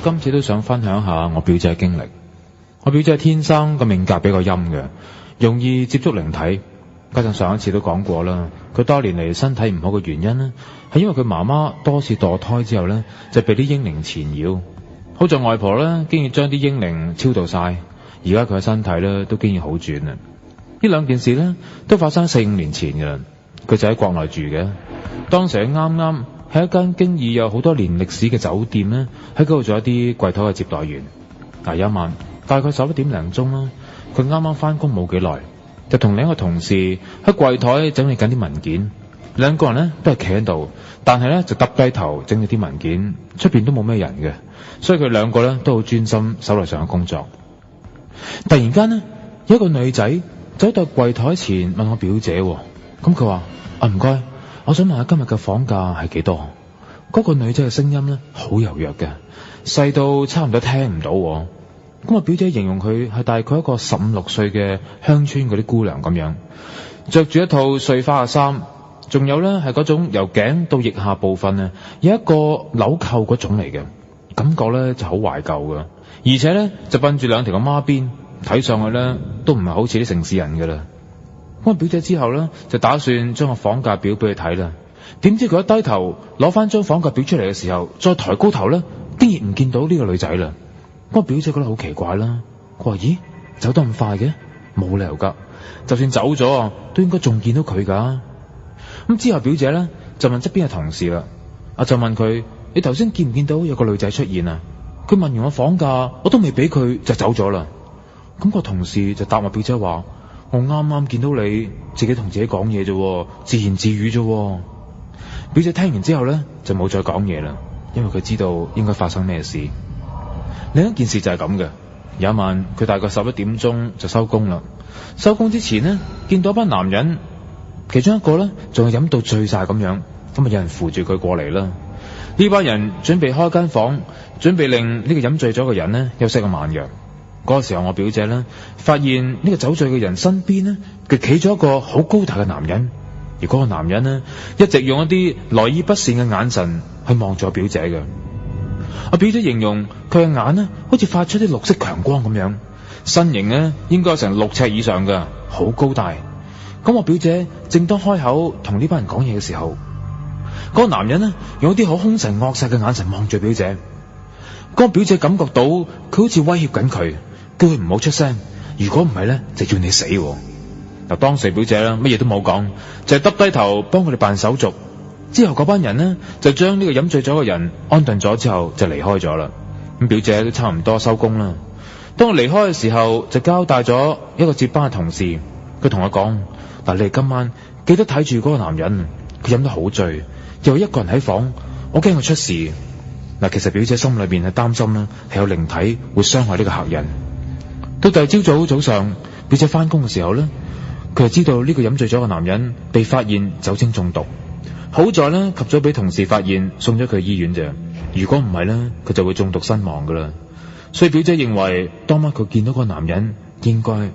今次都想分享下我表姐嘅經歷。我表姐係天生個命格比較陰嘅，容易接觸靈體。加上上一次都講過啦，佢多年嚟身體唔好嘅原因呢，係因為佢媽媽多次墮胎之後呢，就被啲嬰靈纏繞。好在外婆呢，經已將啲嬰靈超度晒，而家佢嘅身體呢，都經已好轉啦。呢兩件事呢，都發生4-5年前嘅啦。佢就喺國內住嘅，當時啱啱喺一間經已有好多年歷史嘅酒店呢，喺嗰度做一啲櫃台嘅接待員。有一晚大概11點零鐘啦，佢啱啱翻工冇幾耐，就同另一個同事喺櫃台整理緊啲文件。兩個人呢都係企喺度，但係呢就耷低頭整理啲文件，出邊都冇咩人嘅，所以佢兩個呢都好專心手頭上嘅工作。突然間呢，有一個女仔走到櫃台前問我表姐，咁佢話：唔該，我想問下今日嘅房價係幾多？嗰個女仔嘅聲音呢好柔弱嘅，細到差唔多聽唔到。咁我表姐形容佢係大概一個15-16歲嘅鄉村嗰啲姑娘咁樣，着住一套碎花嘅衫，仲有呢係嗰種由頸到腋下部分呢有一個紐扣嗰種嚟嘅，感覺呢就好懷舊嘅，而且呢就鬢住兩條嘅孖辮，睇上去呢都唔係好似啲城市人㗎啦。咁我表姐之後呢就打算將個房價表俾佢睇啦，點知佢一低頭攞翻張房價表出嚟嘅時候，再抬高頭呢，竟然唔見到呢個女仔啦。我表姐覺得好奇怪啦，佢話：咦，走得咁快嘅？冇理由噶，就算走咗都應該仲見到佢噶。咁之後表姐咧就問側邊嘅同事啦，就問佢：你頭先見唔見到有個女仔出現啊？佢問完我房價，我都未俾佢就走咗啦。咁個同事就答我表姐話：我啱啱見到你自己同自己講嘢啫，自言自語啫。表姐聽完之後咧就冇再講嘢啦，因為佢知道應該發生咩事。另一件事就係咁嘅，有一晚佢大概11點鐘就收工啦。收工之前呢，見到一班男人，其中一個呢仲係飲到醉晒咁樣，咁有人扶住佢過嚟啦。呢班人準備開間房，準備令呢個飲醉咗嘅人呢休息個晚藥。嗰個時候我表姐呢發現呢個酒醉嘅人身邊呢，佢企咗一個好高大嘅男人，而嗰個男人呢一直用一啲來意不善嘅眼神去望住我表姐嘅。我表姐形容佢嘅眼呢好似發出啲綠色強光咁樣，身形呢應該有成6尺以上噶，好高大。咁我表姐正當開口同呢班人講嘢嘅時候，嗰個男人呢用啲好兇神惡煞嘅眼神望住表姐。嗰個表姐感覺到佢好似威脅緊佢，叫佢唔好出聲，如果唔係呢就要你死。當時表姐呢乜嘢都冇講，就係耷低頭幫佢哋辦手續。之後嗰班人呢就將呢個飲醉咗嘅人安頓咗之後就離開咗啦。咁表姐都差唔多收工啦。當我離開嘅時候，就交代咗一個接班嘅同事，佢同我講：嗱，你哋今晚記得睇住嗰個男人，佢飲得好醉，又一個人喺房，我驚佢出事。嗱，其實表姐心裏邊係擔心啦，係有靈體會傷害呢個客人。到第二朝早上，表姐翻工嘅時候呢，佢就知道呢個飲醉咗嘅男人被發現酒精中毒。好在呢，及早俾同事發現，送咗佢去醫院啫。如果唔係呢，佢就會中毒身亡噶啦。所以表姐認為當晚佢見到個男人應該係